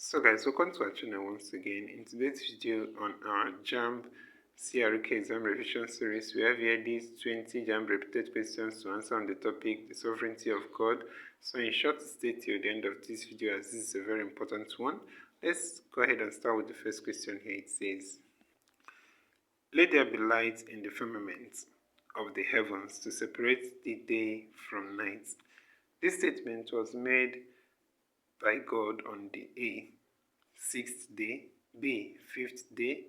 So guys, welcome to our channel once again. In today's video on our JAMB CRK exam revision series, we have here these 20 JAMB repeated questions to answer on the topic, the sovereignty of God. So in short, stay till the end of this video as this is a very important one. Let's go ahead and start with the first question here. It says, "Let there be light in the firmament of the heavens to separate the day from night." This statement was made by God on the A, 6th day, B, 5th day,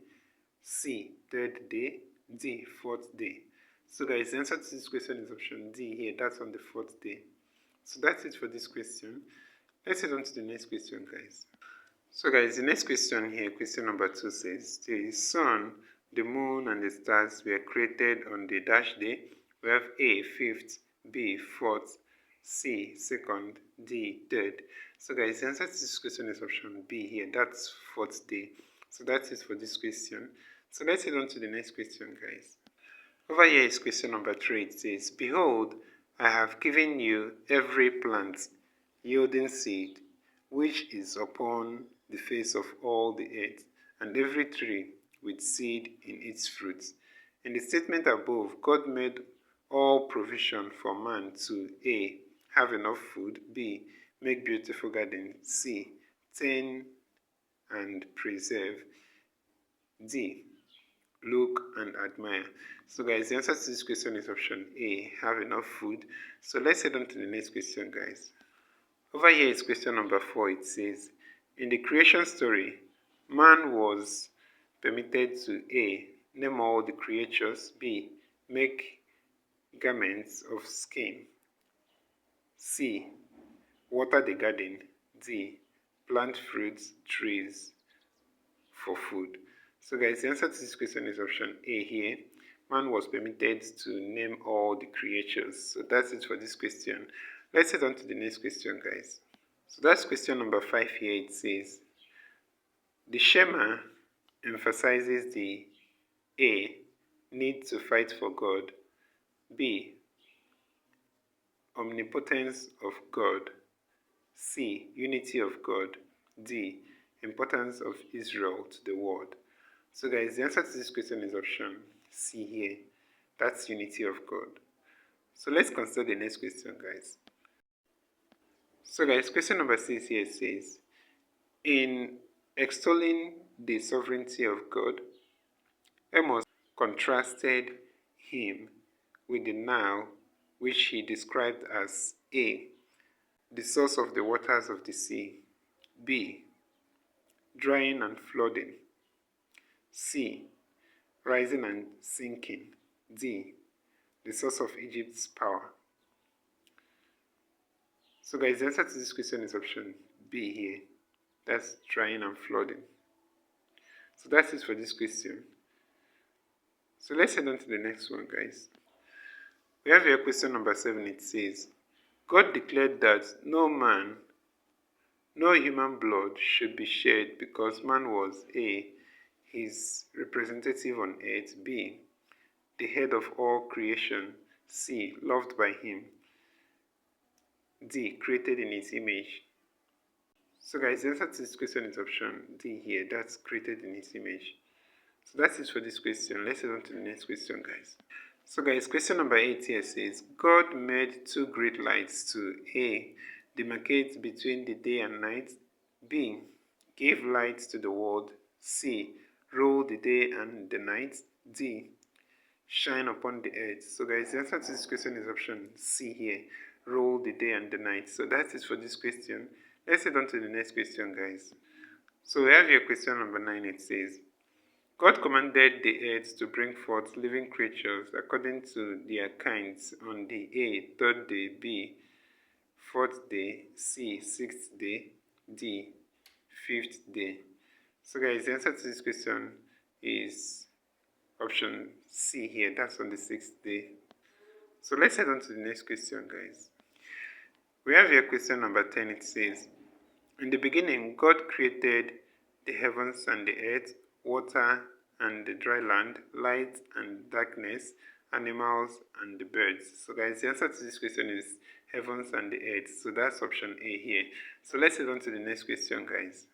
C, 3rd day, D, 4th day. So guys, the answer to this question is option D here. That's on the 4th day. So that's it for this question. Let's head on to the next question, guys. So guys, the next question here, question number 2 says, the sun, the moon, and the stars were created on the dash day. We have A, 5th, B, 4th, C, 2nd, D, 3rd. So guys, the answer to this question is option B here. That's 4th day. So that's it for this question. So let's head on to the next question, guys. Over here is question number 3. It says, "Behold, I have given you every plant yielding seed, which is upon the face of all the earth, and every tree with seed in its fruits." In the statement above, God made all provision for man to A, have enough food, B, make beautiful gardens, C, tend and preserve, D, look and admire. So guys, the answer to this question is option A, have enough food. So let's head on to the next question, guys. Over here is question number 4. It says, in the creation story, man was permitted to A, name all the creatures, B, make garments of skin, C, water the garden, D, plant fruits, trees for food. So guys, the answer to this question is option A here. Man was permitted to name all the creatures. So that's it for this question. Let's head on to the next question, guys. So that's question number 5 here. It says, the Shema emphasizes the A, need to fight for God, B, omnipotence of God, C, unity of God, D, importance of Israel to the world. So guys, the answer to this question is option C here. That's unity of God. So let's consider the next question, guys. So guys, question number 6 here says, in extolling the sovereignty of God, Amos contrasted him with the Nile, which he described as A, the source of the waters of the sea, B, drying and flooding, C, rising and sinking, D, the source of Egypt's power. So guys, the answer to this question is option B here. That's drying and flooding. So that's it for this question. So let's head on to the next one, guys. We have here question number 7. It says, God declared that no human blood should be shed because man was A, his representative on earth, B, the head of all creation, C, loved by him, D, created in his image. So guys, the answer to this question is option D here. That's created in his image. So that's it for this question. Let's head on to the next question, guys. So guys, question number 8 here says, God made two great lights to A, demarcate between the day and night, B, give light to the world, C, rule the day and the night, D, shine upon the earth. So guys, the answer to this question is option C here, rule the day and the night. So that's it for this question. Let's head on to the next question, guys. So we have here question number 9. It says, God commanded the earth to bring forth living creatures according to their kinds on the A, 3rd day, B, 4th day, C, 6th day, D, 5th day. So guys, the answer to this question is option C here. That's on the 6th day. So let's head on to the next question, guys. We have here question number 10. It says, in the beginning, God created the heavens and the earth, water and the dry land, light and darkness, animals and the birds. So guys, the answer to this question is heavens and the earth. So that's option A here. So let's head on to the next question, guys.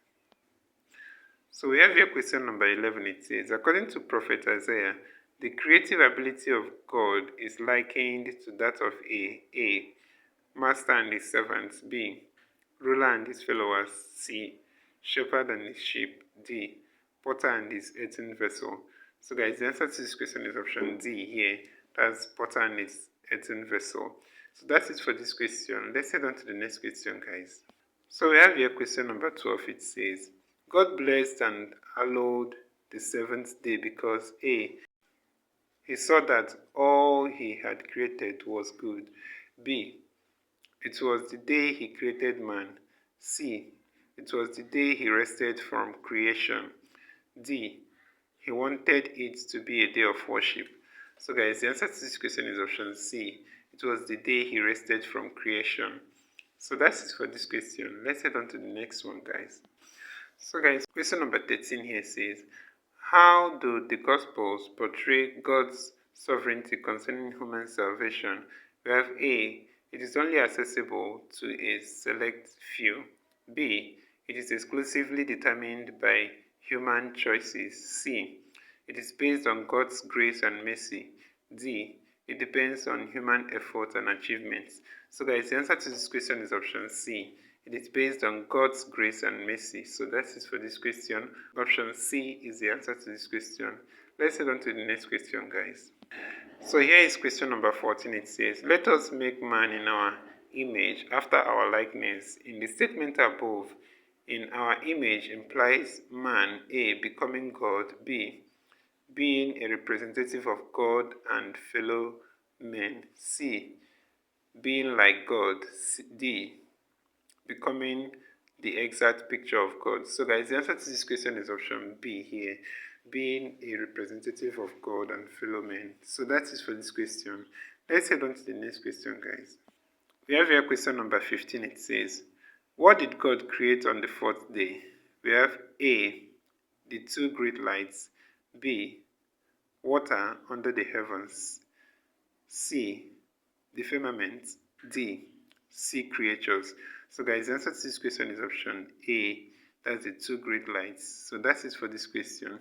So we have here question number 11. It says, according to Prophet Isaiah, the creative ability of God is likened to that of A. Master and his servants, B. Ruler and his followers, C. Shepherd and his sheep, D. Potter and his earthen vessel. So guys, the answer to this question is option D here. That's potter and his earthen vessel. So that's it for this question. Let's head on to the next question, guys. So we have here question number 12. It says, God blessed and hallowed the seventh day because A. He saw that all he had created was good. B. It was the day he created man. C. It was the day he rested from creation. D. He wanted it to be a day of worship. So guys, the answer to this question is option C. It was the day he rested from creation. So that's it for this question. Let's head on to the next one, guys. So guys, question number 13 here says, how do the Gospels portray God's sovereignty concerning human salvation? We have A. It is only accessible to a select few. B. It is exclusively determined by human choices. C. It is based on God's grace and mercy. D. It depends on human effort and achievements. So guys, the answer to this question is option C. It is based on God's grace and mercy. So that's it for this question. Option C is the answer to this question. Let's head on to the next question, guys. So here is question number 14. It says, let us make man in our image, after our likeness. In the statement above, in our image implies man, A, becoming God, B, being a representative of God and fellow men, C, being like God, D, becoming the exact picture of God. So guys, the answer to this question is option B here, being a representative of God and fellow men. So that is for this question. Let's head on to the next question, guys. We have here question number 15. It says, what did God create on the fourth day? We have A, the two great lights, B, water under the heavens, C, the firmament, D, sea creatures. So guys, the answer to this question is option A. That's the two great lights. So that's it for this question.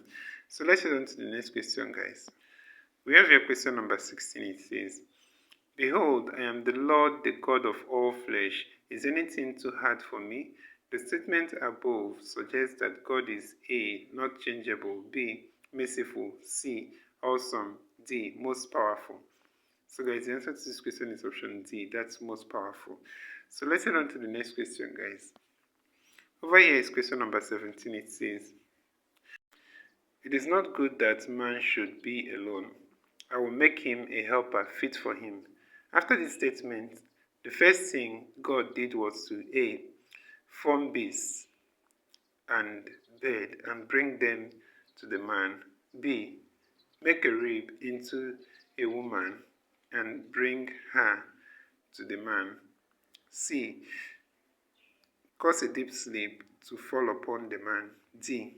So let's head on to the next question, guys. We have here question number 16. It says, behold, I am the Lord, the God of all flesh. Is anything too hard for me? The statement above suggests that God is A, not changeable, B, merciful, C, awesome, D, most powerful. So guys, the answer to this question is option D, that's most powerful. So let's head on to the next question, guys. Over here is question number 17. It says, it is not good that man should be alone. I will make him a helper fit for him. After this statement, the first thing God did was to A, form beasts and bird and bring them to the man. B, make a rib into a woman and bring her to the man. C, cause a deep sleep to fall upon the man. D,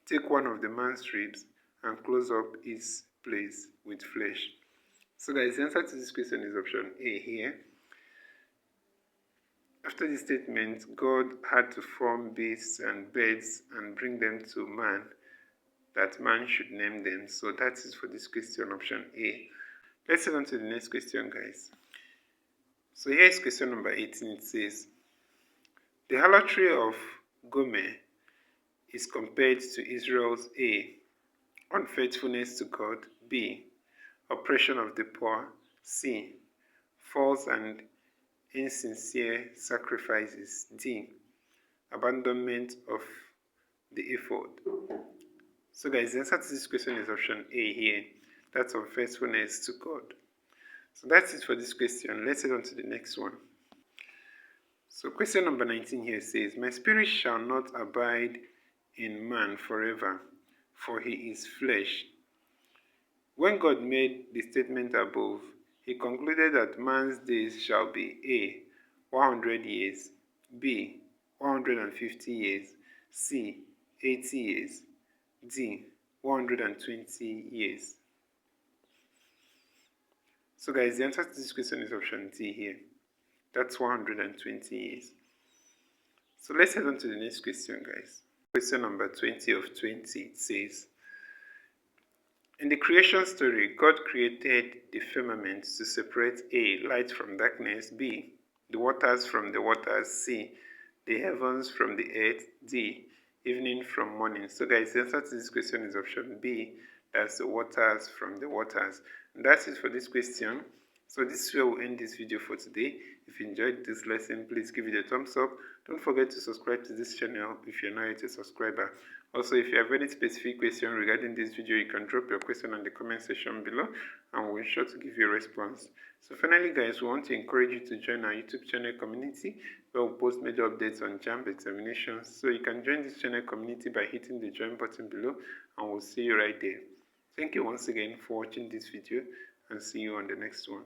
take one of the man's ribs and close up his place with flesh. So guys, the answer to this question is option A here. After this statement, God had to form beasts and birds and bring them to man, that man should name them. So that is for this question, option A. Let's head on to the next question, guys. So here is question number 18. It says, the harlotry of Gomer is compared to Israel's A, unfaithfulness to God, B, oppression of the poor, C, false and insincere sacrifices, D, abandonment of the ephod. So guys, the answer to this question is option A here. That's unfaithfulness to God. So that's it for this question. Let's head on to the next one. So question number 19 here says, my spirit shall not abide in man forever, for he is flesh. When God made the statement above, he concluded that man's days shall be A, 100 years, B, 150 years, C, 80 years, D, 120 years. So guys, the answer to this question is option D here. That's 120 years. So let's head on to the next question, guys. Question number 20 of 20, it says, in the creation story, God created the firmament to separate A, light from darkness, B, the waters from the waters, C, the heavens from the earth, D, evening from morning. So guys, the answer to this question is option B, that's the waters from the waters. And that's it for this question. So this is where we'll end this video for today. If you enjoyed this lesson, please give it a thumbs up. Don't forget to subscribe to this channel if you're not yet a subscriber. Also, if you have any specific question regarding this video, you can drop your question on the comment section below and we'll be sure to give you a response. So finally guys, we want to encourage you to join our YouTube channel community where we'll post major updates on JAMB examinations. So you can join this channel community by hitting the join button below and we'll see you right there. Thank you once again for watching this video and see you on the next one.